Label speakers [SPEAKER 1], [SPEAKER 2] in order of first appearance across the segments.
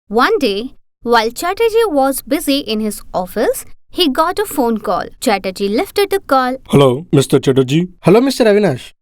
[SPEAKER 1] One day, while Chatterjee was busy in his office, he got a phone call. Chatterjee lifted the call.
[SPEAKER 2] Hello, Mr. Chatterjee.
[SPEAKER 3] Hello, Mr. Avinash.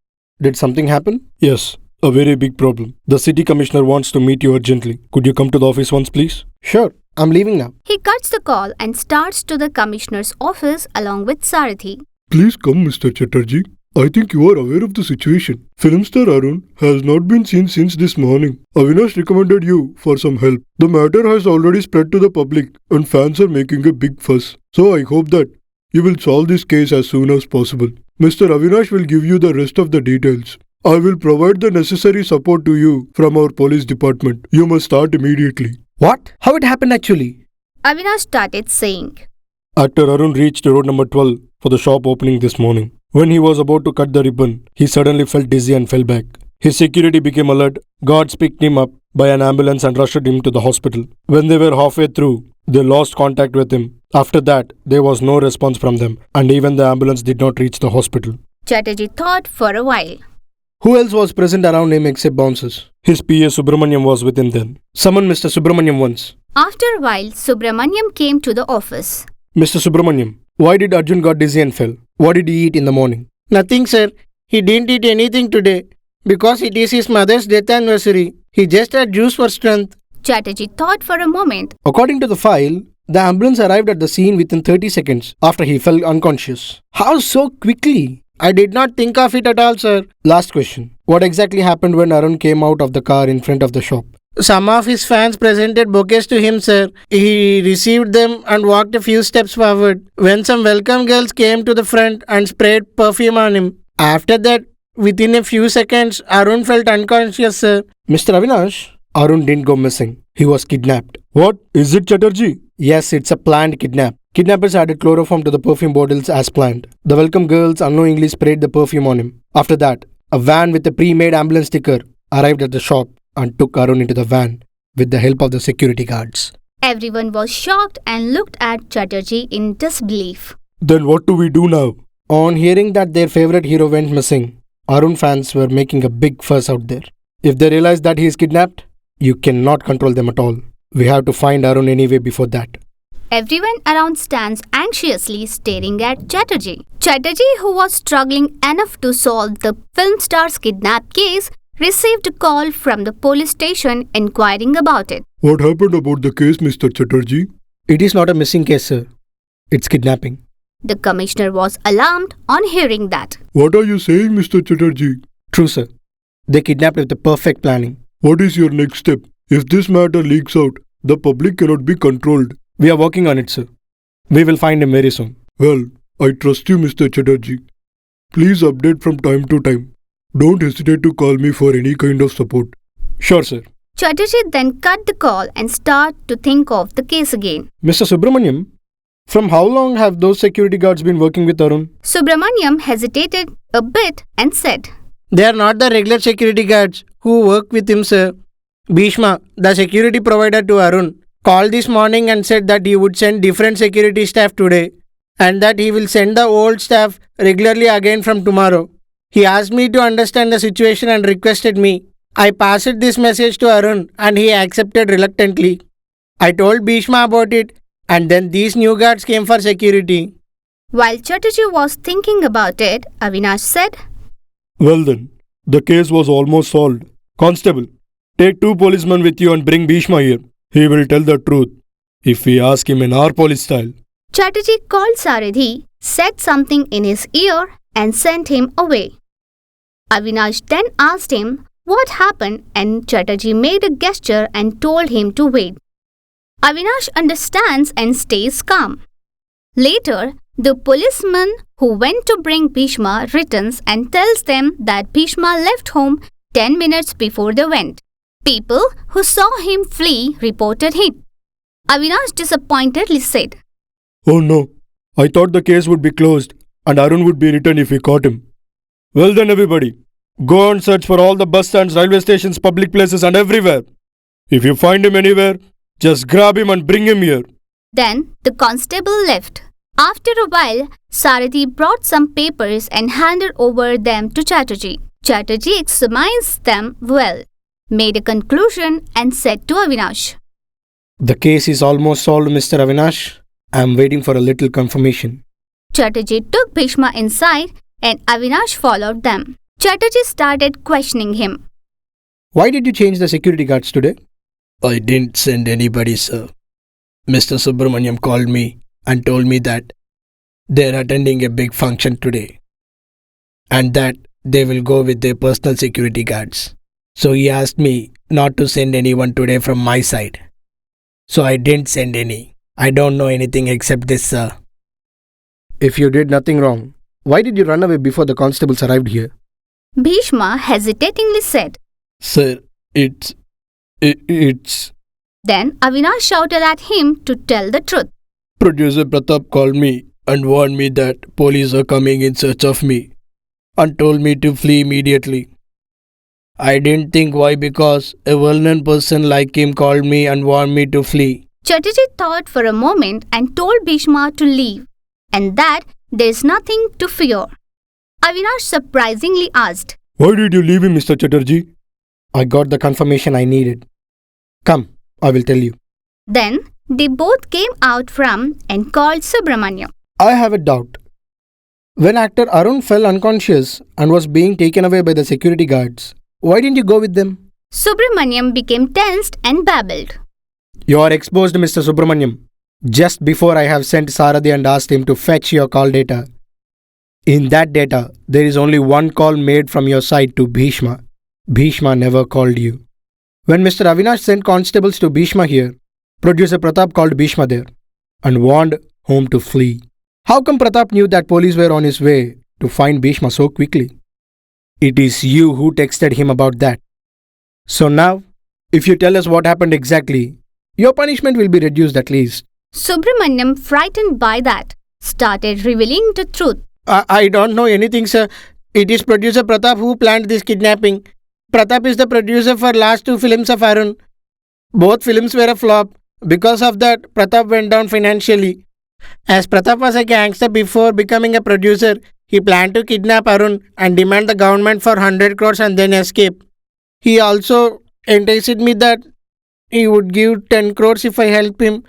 [SPEAKER 3] Did something happen?
[SPEAKER 2] Yes, a very big problem. The city commissioner wants to meet you urgently. Could you come to the office once, please?
[SPEAKER 3] Sure, I'm leaving now.
[SPEAKER 1] He cuts the call and starts to the commissioner's office along with Sarathi.
[SPEAKER 2] Please come, Mr. Chatterjee. I think you are aware of the situation. Film star Arun has not been seen since this morning. Avinash recommended you for some help. The matter has already spread to the public and fans are making a big fuss. So I hope that you will solve this case as soon as possible. Mr. Avinash will give you the rest of the details. I will provide the necessary support to you from our police department. You must start immediately.
[SPEAKER 3] What? How it happened actually?
[SPEAKER 1] Avinash started saying.
[SPEAKER 2] Actor Arun reached road number 12 for the shop opening this morning. When he was about to cut the ribbon, he suddenly felt dizzy and fell back. His security became alert. Guards picked him up by an ambulance and rushed him to the hospital. When they were halfway through, they lost contact with him. After that, there was no response from them, and even the ambulance did not reach the hospital.
[SPEAKER 1] Chatterjee thought for a while.
[SPEAKER 3] Who else was present around him except bouncers?
[SPEAKER 2] His PA Subramaniam was with him then.
[SPEAKER 3] Summon Mr. Subramaniam once.
[SPEAKER 1] After a while, Subramaniam came to the office.
[SPEAKER 2] Mr. Subramaniam, why did Arjun got dizzy and fell? What did he eat in the morning?
[SPEAKER 4] Nothing, sir. He didn't eat anything today because it is his mother's death anniversary. He just had juice for strength.
[SPEAKER 1] Chatterjee thought for a moment.
[SPEAKER 3] According to the file, the ambulance arrived at the scene within 30 seconds after he fell unconscious. How so quickly?
[SPEAKER 4] I did not think of it at all, sir.
[SPEAKER 3] Last question. What exactly happened when Arun came out of the car in front of the shop?
[SPEAKER 4] Some of his fans presented bouquets to him, sir. He received them and walked a few steps forward when some welcome girls came to the front and sprayed perfume on him. After that, within a few seconds, Arun felt unconscious, sir.
[SPEAKER 3] Mr. Avinash, Arun didn't go missing. He was kidnapped.
[SPEAKER 2] What? Is it Chatterjee?
[SPEAKER 3] Yes, it's a planned kidnap. Kidnappers added chloroform to the perfume bottles as planned. The welcome girls unknowingly sprayed the perfume on him. After that, a van with a pre-made ambulance sticker arrived at the shop and took Arun into the van with the help of the security guards.
[SPEAKER 1] Everyone was shocked and looked at Chatterjee in disbelief.
[SPEAKER 2] Then what do we do now?
[SPEAKER 3] On hearing that their favorite hero went missing, Arun fans were making a big fuss out there. If they realize that he is kidnapped, you cannot control them at all. We have to find Arun anyway before that.
[SPEAKER 1] Everyone around stands anxiously staring at Chatterjee. Chatterjee, who was struggling enough to solve the film star's kidnap case, received a call from the police station inquiring about it.
[SPEAKER 2] What happened about the case, Mr. Chatterjee?
[SPEAKER 3] It is not a missing case, sir. It's kidnapping.
[SPEAKER 1] The commissioner was alarmed on hearing that.
[SPEAKER 2] What are you saying, Mr. Chatterjee?
[SPEAKER 3] True, sir. They kidnapped with the perfect planning.
[SPEAKER 2] What is your next step? If this matter leaks out, the public cannot be controlled.
[SPEAKER 3] We are working on it, sir. We will find him very soon.
[SPEAKER 2] Well, I trust you, Mr. Chatterjee. Please update from time to time. Don't hesitate to call me for any kind of support.
[SPEAKER 3] Sure, sir.
[SPEAKER 1] Chatterjee then cut the call and started to think of the case again.
[SPEAKER 3] Mr. Subramaniam, from how long have those security guards been working with Arun?
[SPEAKER 1] Subramaniam hesitated a bit and said,
[SPEAKER 4] They are not the regular security guards who work with him, sir. Bhishma, the security provider to Arun, called this morning and said that he would send different security staff today and that he will send the old staff regularly again from tomorrow. He asked me to understand the situation and requested me. I passed this message to Arun and he accepted reluctantly. I told Bhishma about it and then these new guards came for security.
[SPEAKER 1] While Chatterjee was thinking about it, Avinash said,
[SPEAKER 2] Well then, the case was almost solved. Constable, take 2 policemen with you and bring Bhishma here. He will tell the truth if we ask him in our police style.
[SPEAKER 1] Chatterjee called Sarathi, said something in his ear and sent him away. Avinash then asked him what happened and Chatterjee made a gesture and told him to wait. Avinash understands and stays calm. Later, the policeman who went to bring Bhishma returns and tells them that Bhishma left home 10 minutes before they went. People who saw him flee reported him. Avinash disappointedly said,
[SPEAKER 2] Oh no, I thought the case would be closed and Arun would be returned if we caught him. Well then everybody, go and search for all the bus stands, railway stations, public places and everywhere. If you find him anywhere, just grab him and bring him here.
[SPEAKER 1] Then the constable left. After a while, Sarathi brought some papers and handed over them to Chatterjee. Chatterjee examined them well, made a conclusion and said to Avinash,
[SPEAKER 3] The case is almost solved, Mr. Avinash. I'm waiting for a little confirmation.
[SPEAKER 1] Chatterjee took Bhishma inside and Avinash followed them. Chatterjee started questioning him.
[SPEAKER 3] Why did you change the security guards today?
[SPEAKER 5] I didn't send anybody, sir. Mr. Subramaniam called me and told me that they're attending a big function today and that they will go with their personal security guards. So he asked me not to send anyone today from my side. So I didn't send any. I don't know anything except this, sir.
[SPEAKER 3] If you did nothing wrong, why did you run away before the constables arrived here?
[SPEAKER 1] Bhishma hesitatingly said.
[SPEAKER 5] Sir, it's...
[SPEAKER 1] Then Avinash shouted at him to tell the truth.
[SPEAKER 5] Producer Pratap called me and warned me that police are coming in search of me and told me to flee immediately. I didn't think why because a well-known person like him called me and warned me to flee.
[SPEAKER 1] Chatterjee thought for a moment and told Bhishma to leave and that there's nothing to fear. Avinash surprisingly asked.
[SPEAKER 2] Why did you leave him, Mr. Chatterjee?
[SPEAKER 3] I got the confirmation I needed. Come, I will tell you.
[SPEAKER 1] Then they both came out from and called Subramaniam.
[SPEAKER 3] I have a doubt. When actor Arun fell unconscious and was being taken away by the security guards, why didn't you go with them?
[SPEAKER 1] Subramaniam became tensed and babbled.
[SPEAKER 3] You are exposed, Mr. Subramaniam. Just before I have sent Sarathi and asked him to fetch your call data. In that data, there is only one call made from your side to Bhishma. Bhishma never called you. When Mr. Avinash sent constables to Bhishma here, producer Pratap called Bhishma there and warned home to flee. How come Pratap knew that police were on his way to find Bhishma so quickly? It is you who texted him about that. So now, if you tell us what happened exactly, your punishment will be reduced at least.
[SPEAKER 1] Subramaniam, frightened by that, started revealing the truth.
[SPEAKER 4] I don't know anything, sir. It is producer Pratap who planned this kidnapping. Pratap is the producer for last 2 films of Arun. Both films were a flop. Because of that, Pratap went down financially. As Pratap was a gangster before becoming a producer, he planned to kidnap Arun and demand the government for 100 crores and then escape. He also enticed me that he would give 10 crores if I help him.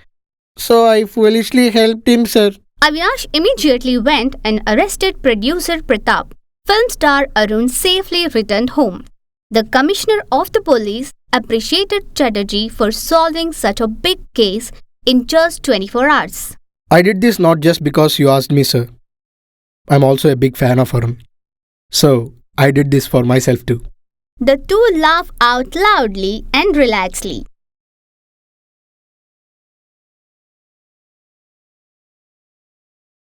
[SPEAKER 4] So I foolishly helped him, sir.
[SPEAKER 1] Avinash immediately went and arrested producer Pratap. Film star Arun safely returned home. The commissioner of the police appreciated Chatterjee for solving such a big case in just 24 hours.
[SPEAKER 3] I did this not just because you asked me, sir. I'm also a big fan of Arun. So, I did this for myself too.
[SPEAKER 1] The two laughed out loudly and relaxedly.